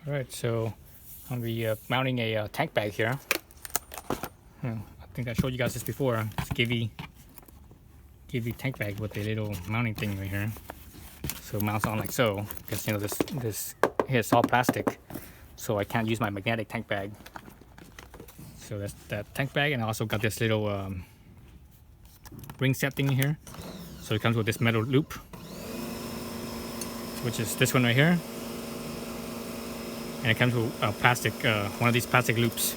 Alright, so I'm going to be mounting a tank bag here. I think I showed you guys this before. It's Givi tank bag with a little mounting thing right here. So it mounts on like so, because you know this here is all plastic, so I can't use my magnetic tank bag. So that's that tank bag, and I also got this little ring set thing here. So it comes with this metal loop, which is this one right here, and it comes with a plastic, one of these plastic loops.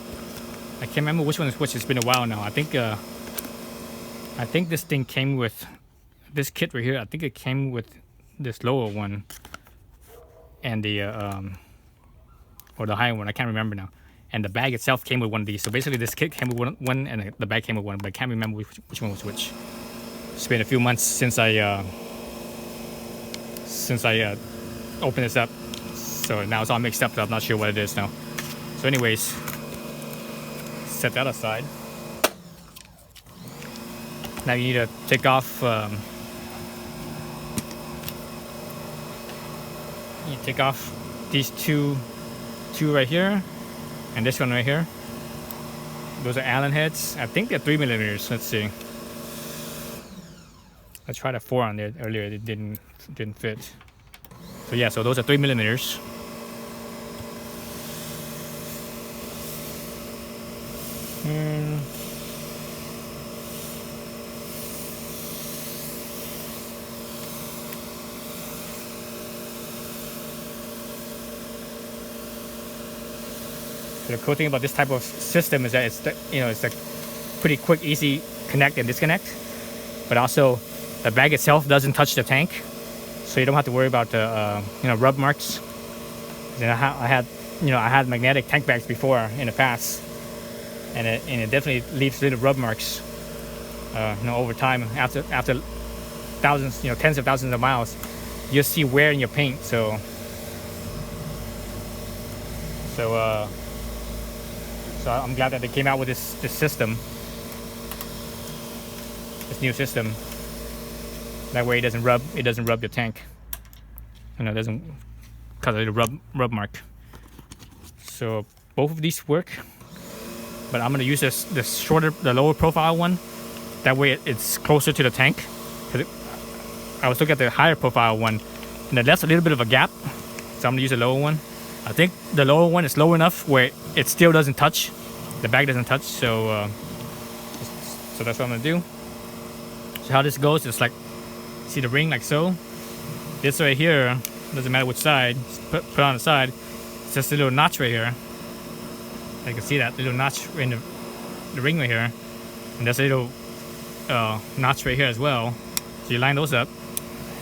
I can't remember which one is which. It's been a while now. I think this thing came with this kit right here. I think it came with this lower one and the or the higher one. I can't remember now. And the bag itself came with one of these. So basically, this kit came with one and the bag came with one, but I can't remember which one was which. It's been a few months since I opened this up, so now it's all mixed up. So I'm not sure what it is now. So, anyways, set that aside. Now you need to take off. You take off these two right here, and this one right here. Those are Allen heads. I think they're 3mm. Let's see. I tried a 4 on there earlier. It didn't fit. So yeah, so those are 3mm. The cool thing about this type of system is that it's a pretty quick, easy connect and disconnect, but also the bag itself doesn't touch the tank, so you don't have to worry about the rub marks. And I had magnetic tank bags before in the past, and it definitely leaves little rub marks. Over time, after thousands, tens of thousands of miles, you'll see wear in your paint. So I'm glad that they came out with this system, this new system. That way it doesn't rub your tank. It doesn't cause a little rub mark. So both of these work, but I'm gonna use the lower profile one. That way it's closer to the tank. I was looking at the higher profile one, and it left a little bit of a gap. So I'm gonna use the lower one. I think the lower one is low enough where it still doesn't touch. The bag doesn't touch, so that's what I'm gonna do. So how this goes is like, see the ring like so? This right here, doesn't matter which side, put it on the side. It's just a little notch right here. You can see that little notch in the ring right here. And there's a little notch right here as well. So you line those up,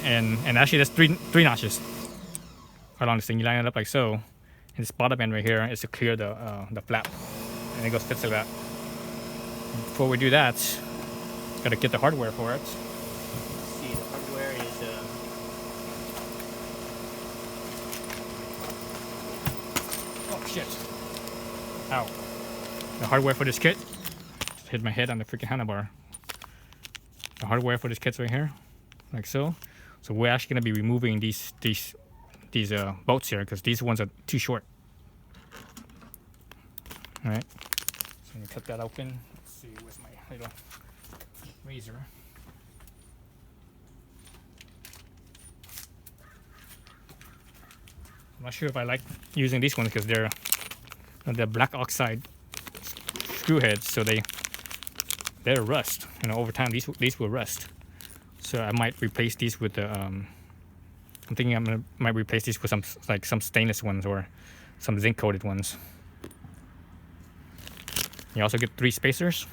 and actually there's three notches along this thing. You line it up like so. And this bottom end right here is to clear the flap, and it goes fits like that. Before we do that, gotta get the hardware for it. Let's see, the hardware is oh shit! Ow! The hardware for this kit. Just hit my head on the freaking handlebar. The hardware for this kit's right here, like so. So we're actually gonna be removing these bolts here, because these ones are too short. All right, so I'm gonna cut that open. Let's see, where's my little razor? I'm not sure if I like using these ones because they're black oxide screw heads, so they're rust. Over time these will rust. So I might replace these with the I'm thinking might replace these with some stainless ones or some zinc coated ones. You also get 3 spacers.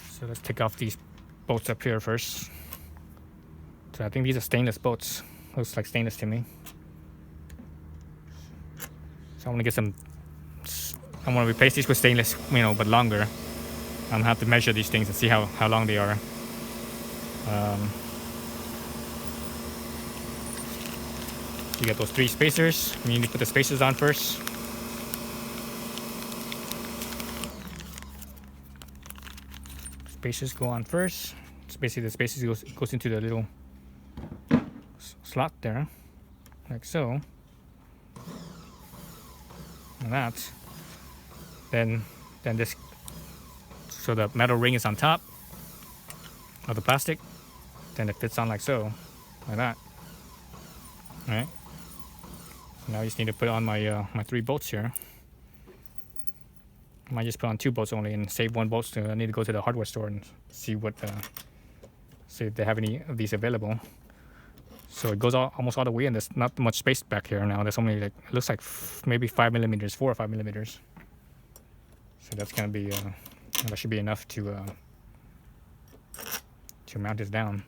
So let's take off these bolts up here first. So I think these are stainless bolts. Looks like stainless to me. So I want to replace these with stainless, but longer. I'm gonna have to measure these things and see how long they are. You get those 3 spacers. You need to put the spacers on first. spacers go on first. Basically the spacers goes into the little slot there, like so. And that. Then this, so the metal ring is on top of the plastic. Then it fits on like so, like that. All right. Now I just need to put on my my 3 bolts here. I might just put on 2 bolts only and save 1 bolt. So I need to go to the hardware store and see see if they have any of these available. So it goes almost all the way, and there's not much space back here now. There's only like, it looks like maybe 5 millimeters, 4 or 5 millimeters. So that's gonna be that should be enough to mount this down.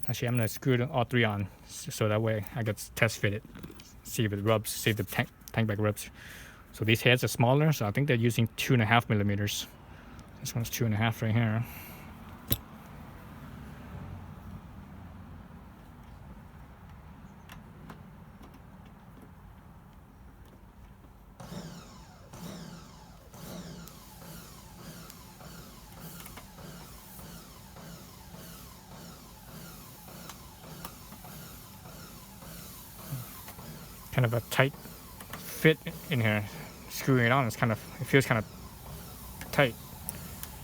Actually, I'm gonna screw all 3 on, so that way I get test fit it, see if it rubs, see if the tank bag rubs. So these heads are smaller, so I think they're using 2.5 millimeters. This one's 2.5 right here. Kind of a tight fit in here. Screwing it on, it feels kind of tight.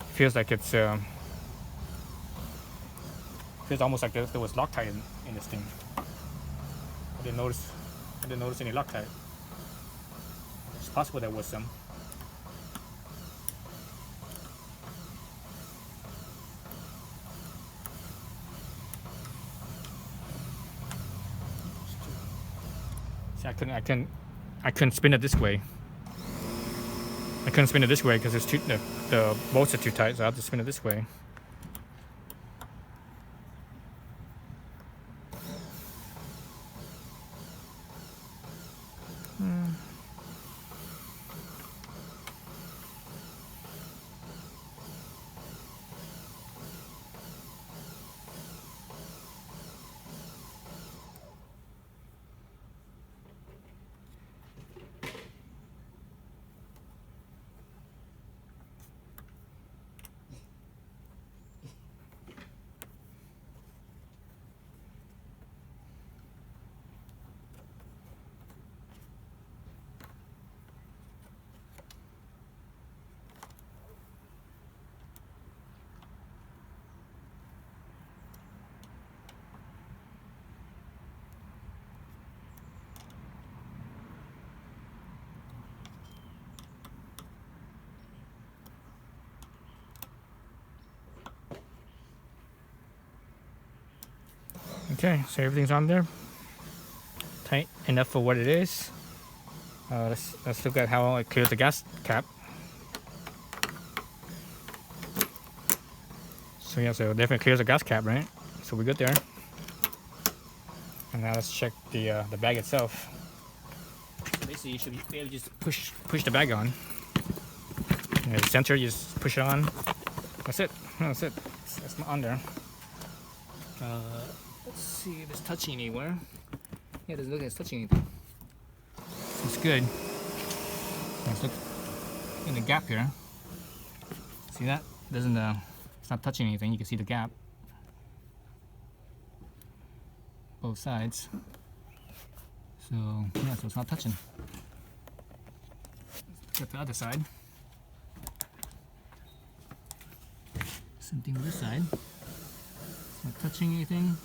It feels like it's feels almost like there was Loctite in this thing. I didn't notice any Loctite. It's possible there was some. See, I couldn't spin it this way. I couldn't spin it this way because the bolts are too tight, so I have to spin it this way. Okay, so everything's on there, tight enough for what it is. Let's look at how it clears the gas cap. So yeah, so it definitely clears the gas cap, right? So we're good there. And now let's check the bag itself. Basically, you should be able to just push the bag on. The center, you just push it on. That's it. That's it. That's on there. Let's see if it's touching anywhere. Yeah, it doesn't look like it's touching anything. It's good. Let's look in the gap here. See that? It doesn't. It's not touching anything. You can see the gap. Both sides. So yeah, so it's not touching. Let's get the other side. Same thing with this side. It's not touching anything.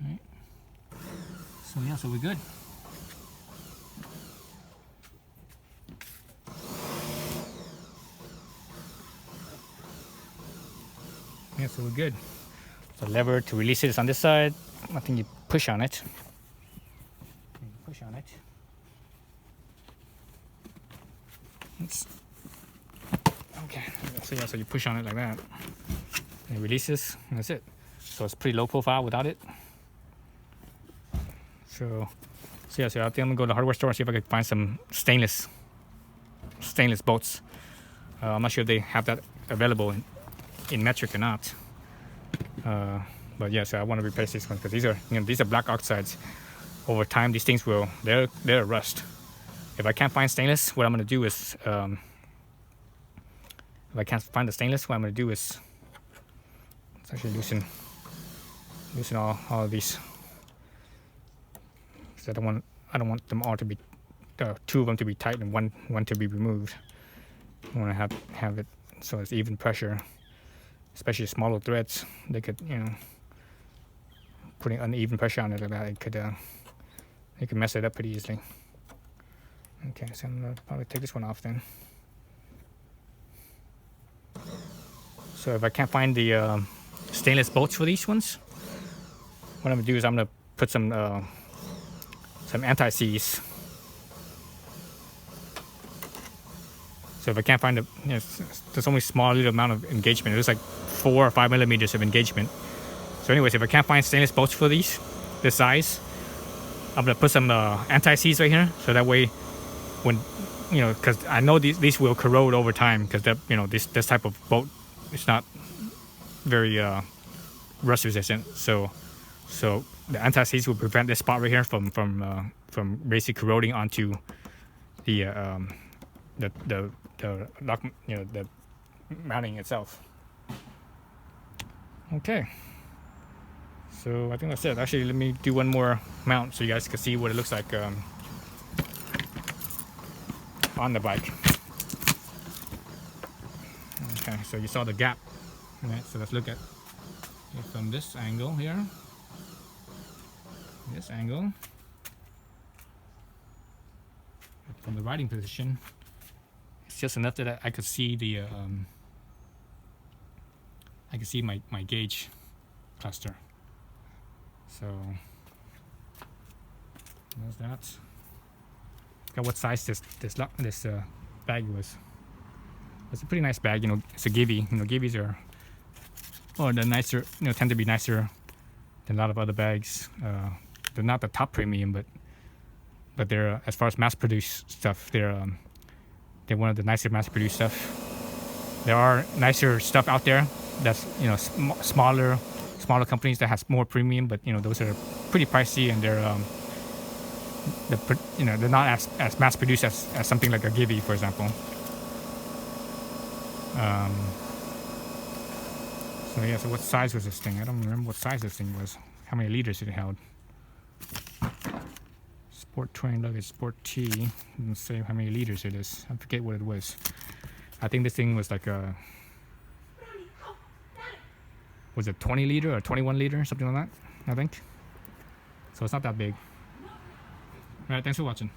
Right. So yeah, so we're good. Yeah, so we're good. The lever to release it is on this side. I think you push on it. Push on it. Okay. So yeah, so you push on it like that. And it releases, and that's it. So it's pretty low profile without it. So yeah, so I think I'm gonna go to the hardware store and see if I can find some stainless bolts. I'm not sure if they have that available in metric or not. But yeah, so I want to replace this one because these are black oxides. Over time, these things they're rust. If I can't find stainless, what I'm gonna do is if I can't find the stainless, what I'm going to do is let's actually loosen all of these, because I don't want them all to be, two of them to be tight and one to be removed. I want to have it so it's even pressure, especially smaller threads. They could, you know, putting uneven pressure on it like that, it could mess it up pretty easily. Okay, so I'm gonna probably take this one off then. So if I can't find the stainless bolts for these ones, what I'm gonna do is I'm gonna put some anti-seize. So if I can't find the, you know, there's only small little amount of engagement. There's like 4 or 5 millimeters of engagement. So anyways, if I can't find stainless bolts for this size, I'm gonna put some anti-seize right here, so that way, when, you know, because I know these will corrode over time, because you know, this type of bolt is not very rust resistant. So the anti-seize will prevent this spot right here from basically corroding onto the lock, you know, the mounting itself. Okay. So I think that's it. Actually, let me do one more mount so you guys can see what it looks like on the bike. Okay, so you saw the gap. All right, so let's look at it from this angle here. This angle. From the riding position, it's just enough that I could see the I can see my gauge cluster. So there's that. Look at what size this bag was. It's a pretty nice bag, you know. It's a Givi. You know, Givis are, or the nicer, you know, tend to be nicer than a lot of other bags. They're not the top premium, but they're, as far as mass-produced stuff, they're one of the nicer mass-produced stuff. There are nicer stuff out there that's, you know, smaller companies that has more premium, but you know, those are pretty pricey, and they're you know, they're not as mass-produced as something like a Givi, for example. So yeah, so what size was this thing? I don't remember what size this thing was. How many liters it held? Sport Touring Luggage Sport T. Doesn't say how many liters it is. I forget what it was. I think this thing was like a, was it 20 liter or 21 liter, something like that, I think. So it's not that big. Alright, thanks for watching.